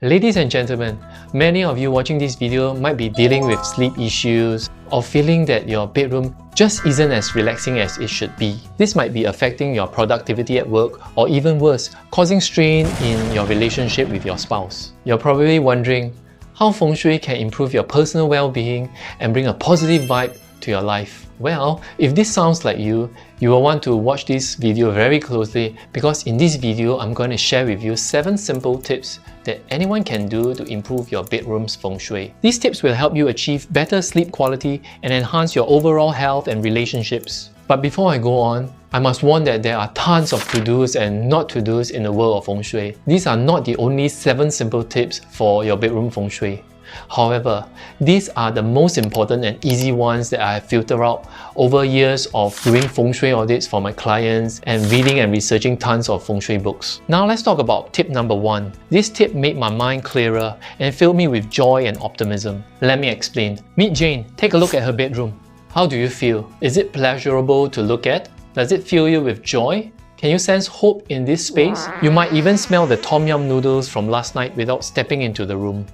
Ladies and gentlemen, many of you watching this video might be dealing with sleep issues or feeling that your bedroom just isn't as relaxing as it should be. This might be affecting your productivity at work or even worse, causing strain in your relationship with your spouse. You're probably wondering how Feng Shui can improve your personal well-being and bring a positive vibe to your life. Well, if this sounds like you will want to watch this video very closely because in this video, I'm going to share with you 7 simple tips that anyone can do to improve your bedroom's Feng Shui. These tips will help you achieve better sleep quality and enhance your overall health and relationships. But before I go on, I must warn that there are tons of to-dos and not to-dos in the world of Feng Shui. These are not the only 7 simple tips for your bedroom Feng Shui. However, these are the most important and easy ones that I have filtered out over years of doing Feng Shui audits for my clients and reading and researching tons of Feng Shui books. Now let's talk about tip number 1. This tip made my mind clearer and filled me with joy and optimism. Let me explain. Meet Jane. Take a look at her bedroom. How do you feel? Is it pleasurable to look at? Does it fill you with joy? Can you sense hope in this space? You might even smell the tom yum noodles from last night without stepping into the room.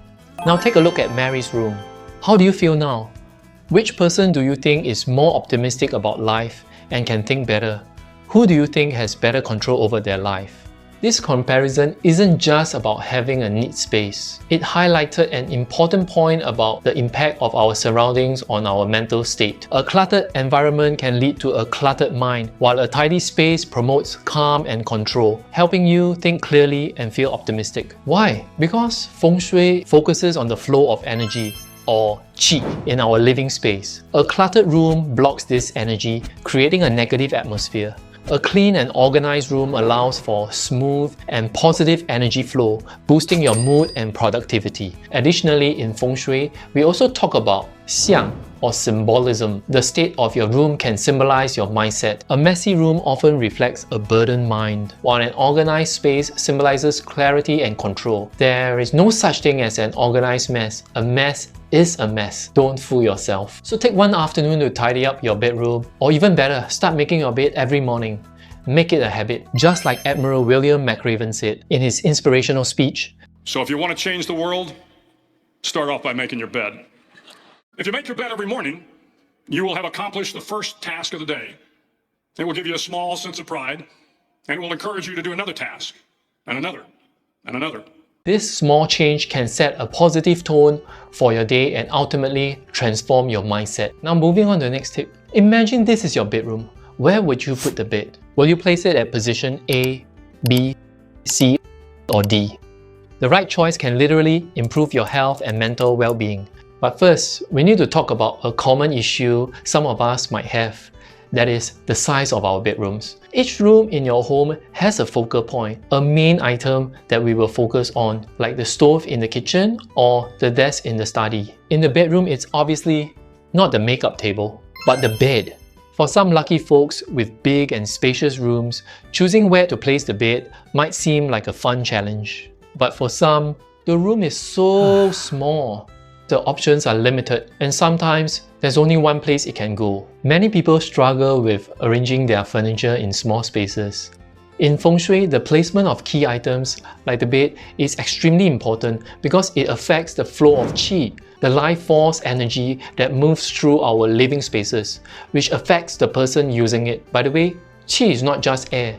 Now take a look at Mary's room. How do you feel now? Which person do you think is more optimistic about life and can think better? Who do you think has better control over their life? This comparison isn't just about having a neat space. It highlighted an important point about the impact of our surroundings on our mental state. A cluttered environment can lead to a cluttered mind, while a tidy space promotes calm and control, helping you think clearly and feel optimistic. Why? Because Feng Shui focuses on the flow of energy, or Qi, in our living space. A cluttered room blocks this energy, creating a negative atmosphere. A clean and organized room allows for smooth and positive energy flow, boosting your mood and productivity. Additionally, in Feng Shui, we also talk about Xiang, or symbolism. The state of your room can symbolize your mindset. A messy room often reflects a burdened mind, while an organized space symbolizes clarity and control. There is no such thing as an organized mess. A mess is a mess. Don't fool yourself. So take one afternoon to tidy up your bedroom, or even better, start making your bed every morning. Make it a habit, just like Admiral William McRaven said in his inspirational speech. So if you want to change the world, start off by making your bed. If you make your bed every morning, you will have accomplished the first task of the day. It will give you a small sense of pride, and it will encourage you to do another task, and another, and another. This small change can set a positive tone for your day and ultimately transform your mindset. Now moving on to the next tip. Imagine this is your bedroom. Where would you put the bed? Will you place it at position A, B, C, or D? The right choice can literally improve your health and mental well-being. But first, we need to talk about a common issue some of us might have. That is the size of our bedrooms. Each room in your home has a focal point, a main item that we will focus on, like the stove in the kitchen or the desk in the study. In the bedroom, it's obviously not the makeup table, but the bed. For some lucky folks with big and spacious rooms, choosing where to place the bed might seem like a fun challenge. But for some, the room is so small. The options are limited, and sometimes there's only one place it can go. Many people struggle with arranging their furniture in small spaces. In Feng Shui, the placement of key items like the bed is extremely important because it affects the flow of Qi, the life force energy that moves through our living spaces, which affects the person using it. By the way, Qi is not just air.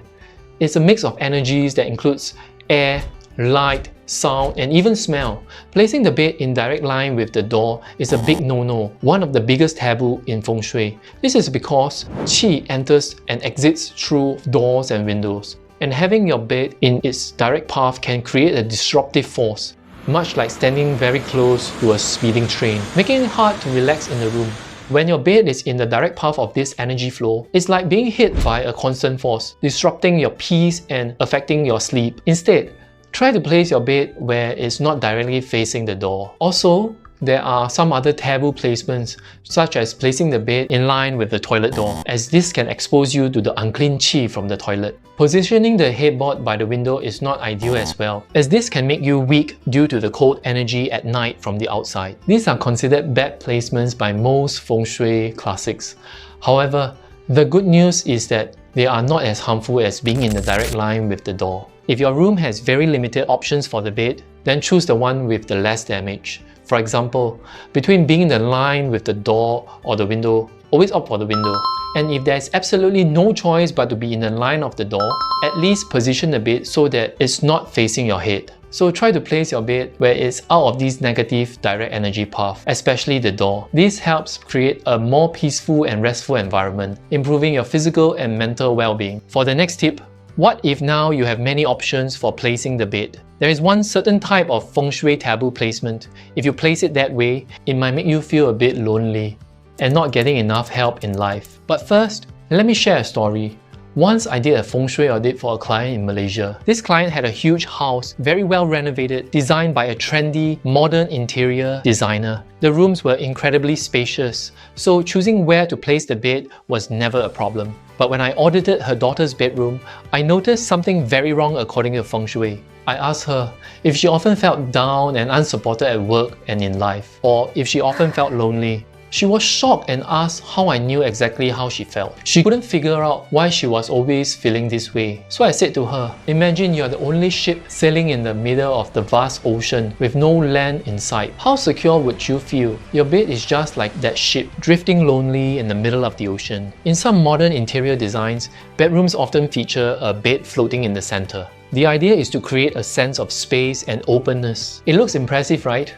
It's a mix of energies that includes air, light, sound, and even smell. Placing the bed in direct line with the door is a big no-no, one of the biggest taboo in Feng Shui. This is because Qi enters and exits through doors and windows, and having your bed in its direct path can create a disruptive force, much like standing very close to a speeding train, making it hard to relax in the room. When your bed is in the direct path of this energy flow, it's like being hit by a constant force, disrupting your peace and affecting your sleep. Instead, try to place your bed where it's not directly facing the door. Also, there are some other taboo placements, such as placing the bed in line with the toilet door, as this can expose you to the unclean Qi from the toilet. Positioning the headboard by the window is not ideal as well, as this can make you weak due to the cold energy at night from the outside. These are considered bad placements by most Feng Shui classics. However, the good news is that they are not as harmful as being in the direct line with the door. If your room has very limited options for the bed, then choose the one with the less damage. For example, between being in the line with the door or the window, always opt for the window. And if there's absolutely no choice but to be in the line of the door, at least position the bed so that it's not facing your head. So try to place your bed where it's out of this negative direct energy path, especially the door. This helps create a more peaceful and restful environment, improving your physical and mental well-being. For the next tip, what if now you have many options for placing the bed? There is one certain type of Feng Shui taboo placement. If you place it that way, it might make you feel a bit lonely and not getting enough help in life. But first, let me share a story. Once I did a Feng Shui audit for a client in Malaysia. This client had a huge house, very well renovated, designed by a trendy, modern interior designer. The rooms were incredibly spacious, so choosing where to place the bed was never a problem. But when I audited her daughter's bedroom, I noticed something very wrong according to Feng Shui. I asked her if she often felt down and unsupported at work and in life, or if she often felt lonely. She was shocked and asked how I knew exactly how she felt. She couldn't figure out why she was always feeling this way. So I said to her, imagine you're the only ship sailing in the middle of the vast ocean with no land in sight. How secure would you feel? Your bed is just like that ship, drifting lonely in the middle of the ocean. In some modern interior designs, bedrooms often feature a bed floating in the center. The idea is to create a sense of space and openness. It looks impressive, right?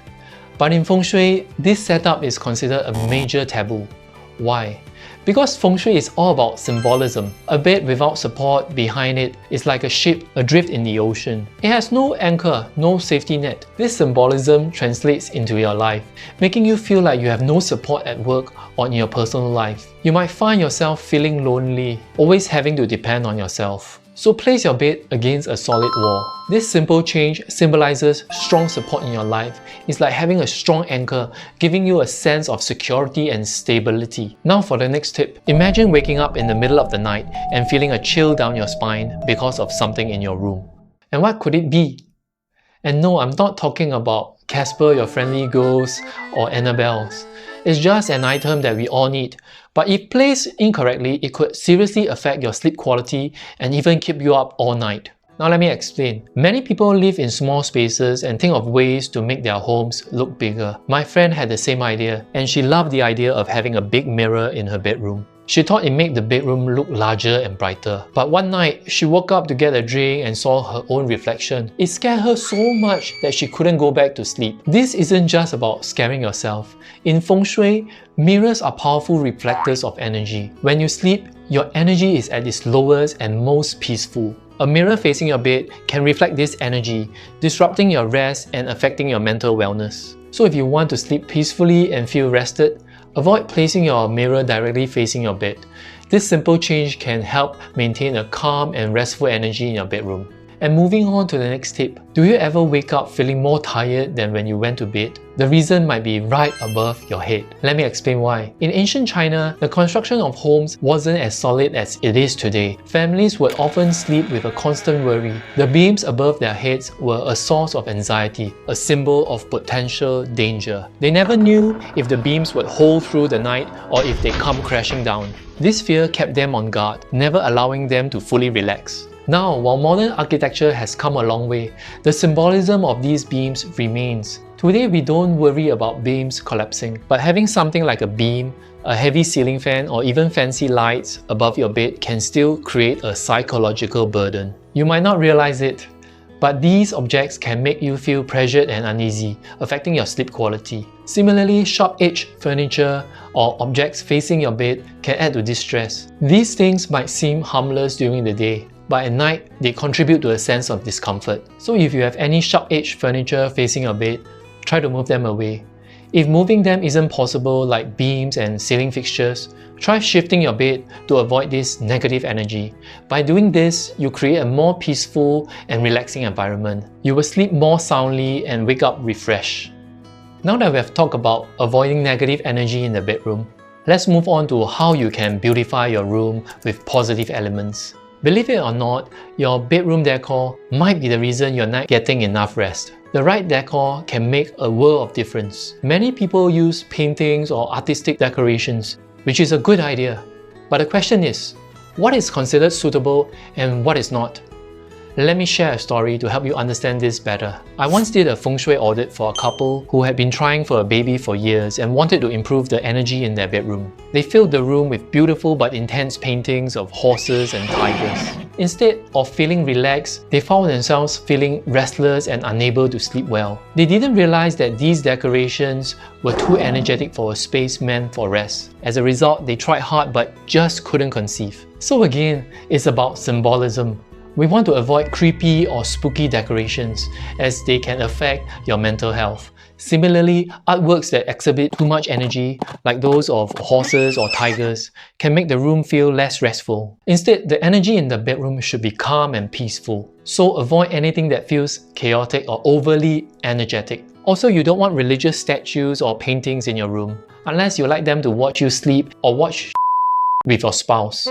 But in Feng Shui, this setup is considered a major taboo. Why? Because Feng Shui is all about symbolism. A bed without support behind it is like a ship adrift in the ocean. It has no anchor, no safety net. This symbolism translates into your life, making you feel like you have no support at work or in your personal life. You might find yourself feeling lonely, always having to depend on yourself. So place your bed against a solid wall. This simple change symbolizes strong support in your life. It's like having a strong anchor, giving you a sense of security and stability. Now for the next tip. Imagine waking up in the middle of the night and feeling a chill down your spine because of something in your room. And what could it be? And no, I'm not talking about Casper, your friendly ghost, or Annabelle's. It's just an item that we all need. But if placed incorrectly, it could seriously affect your sleep quality and even keep you up all night. Now let me explain. Many people live in small spaces and think of ways to make their homes look bigger. My friend had the same idea, and she loved the idea of having a big mirror in her bedroom. She thought it made the bedroom look larger and brighter. But one night, she woke up to get a drink and saw her own reflection. It scared her so much that she couldn't go back to sleep. This isn't just about scaring yourself. In Feng Shui, mirrors are powerful reflectors of energy. When you sleep, your energy is at its lowest and most peaceful. A mirror facing your bed can reflect this energy, disrupting your rest and affecting your mental wellness. So if you want to sleep peacefully and feel rested, avoid placing your mirror directly facing your bed. This simple change can help maintain a calm and restful energy in your bedroom. And moving on to the next tip. Do you ever wake up feeling more tired than when you went to bed? The reason might be right above your head. Let me explain why. In ancient China, the construction of homes wasn't as solid as it is today. Families would often sleep with a constant worry. The beams above their heads were a source of anxiety, a symbol of potential danger. They never knew if the beams would hold through the night or if they'd come crashing down. This fear kept them on guard, never allowing them to fully relax. Now, while modern architecture has come a long way, the symbolism of these beams remains. Today, we don't worry about beams collapsing, but having something like a beam, a heavy ceiling fan, or even fancy lights above your bed can still create a psychological burden. You might not realize it, but these objects can make you feel pressured and uneasy, affecting your sleep quality. Similarly, sharp-edged furniture or objects facing your bed can add to this stress. These things might seem harmless during the day, but at night, they contribute to a sense of discomfort. So if you have any sharp-edged furniture facing your bed, try to move them away. If moving them isn't possible, like beams and ceiling fixtures, try shifting your bed to avoid this negative energy. By doing this, you create a more peaceful and relaxing environment. You will sleep more soundly and wake up refreshed. Now that we have talked about avoiding negative energy in the bedroom, let's move on to how you can beautify your room with positive elements. Believe it or not, your bedroom decor might be the reason you're not getting enough rest. The right decor can make a world of difference. Many people use paintings or artistic decorations, which is a good idea. But the question is, what is considered suitable and what is not? Let me share a story to help you understand this better. I once did a Feng Shui audit for a couple who had been trying for a baby for years and wanted to improve the energy in their bedroom. They filled the room with beautiful but intense paintings of horses and tigers. Instead of feeling relaxed, they found themselves feeling restless and unable to sleep well. They didn't realize that these decorations were too energetic for a space meant for rest. As a result, they tried hard but just couldn't conceive. So again, it's about symbolism. We want to avoid creepy or spooky decorations as they can affect your mental health. Similarly, artworks that exhibit too much energy, like those of horses or tigers, can make the room feel less restful. Instead, the energy in the bedroom should be calm and peaceful. So avoid anything that feels chaotic or overly energetic. Also, you don't want religious statues or paintings in your room, unless you like them to watch you sleep or watch with your spouse.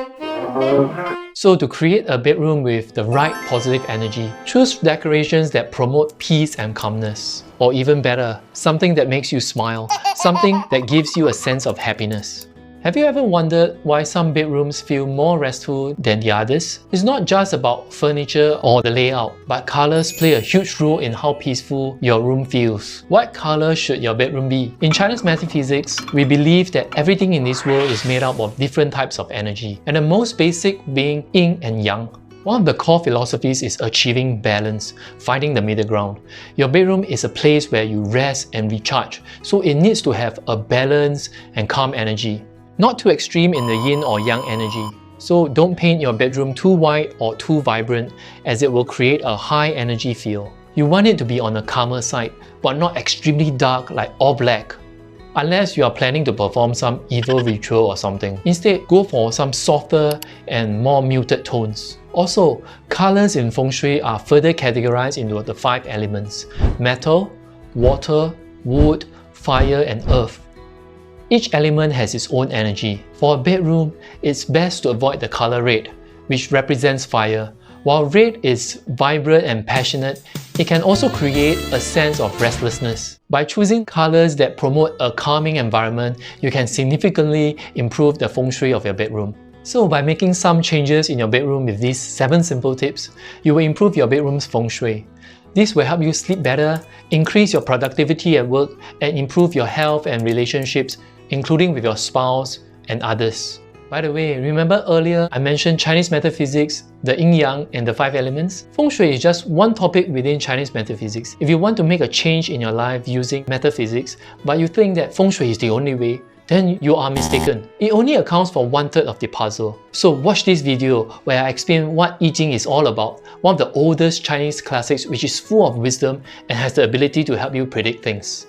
So to create a bedroom with the right positive energy, choose decorations that promote peace and calmness. Or even better, something that makes you smile, something that gives you a sense of happiness. Have you ever wondered why some bedrooms feel more restful than the others? It's not just about furniture or the layout, but colors play a huge role in how peaceful your room feels. What color should your bedroom be? In Chinese metaphysics, we believe that everything in this world is made up of different types of energy, and the most basic being Yin and Yang. One of the core philosophies is achieving balance, finding the middle ground. Your bedroom is a place where you rest and recharge, so it needs to have a balance and calm energy. Not too extreme in the yin or yang energy. So don't paint your bedroom too white or too vibrant, as it will create a high energy feel. You want it to be on the calmer side, but not extremely dark like all black. Unless you are planning to perform some evil ritual or something. Instead, go for some softer and more muted tones. Also, colors in Feng Shui are further categorized into the 5 elements: metal, water, wood, fire, and earth. Each element has its own energy. For a bedroom, it's best to avoid the color red, which represents fire. While red is vibrant and passionate, it can also create a sense of restlessness. By choosing colors that promote a calming environment, you can significantly improve the feng shui of your bedroom. So by making some changes in your bedroom with these 7 simple tips, you will improve your bedroom's feng shui. This will help you sleep better, increase your productivity at work, and improve your health and relationships, including with your spouse and others. By the way, remember earlier I mentioned Chinese metaphysics, the Yin-Yang and the 5 elements? Feng Shui is just one topic within Chinese metaphysics. If you want to make a change in your life using metaphysics, but you think that Feng Shui is the only way, then you are mistaken. It only accounts for 1/3 of the puzzle. So watch this video where I explain what I Ching is all about, one of the oldest Chinese classics which is full of wisdom and has the ability to help you predict things.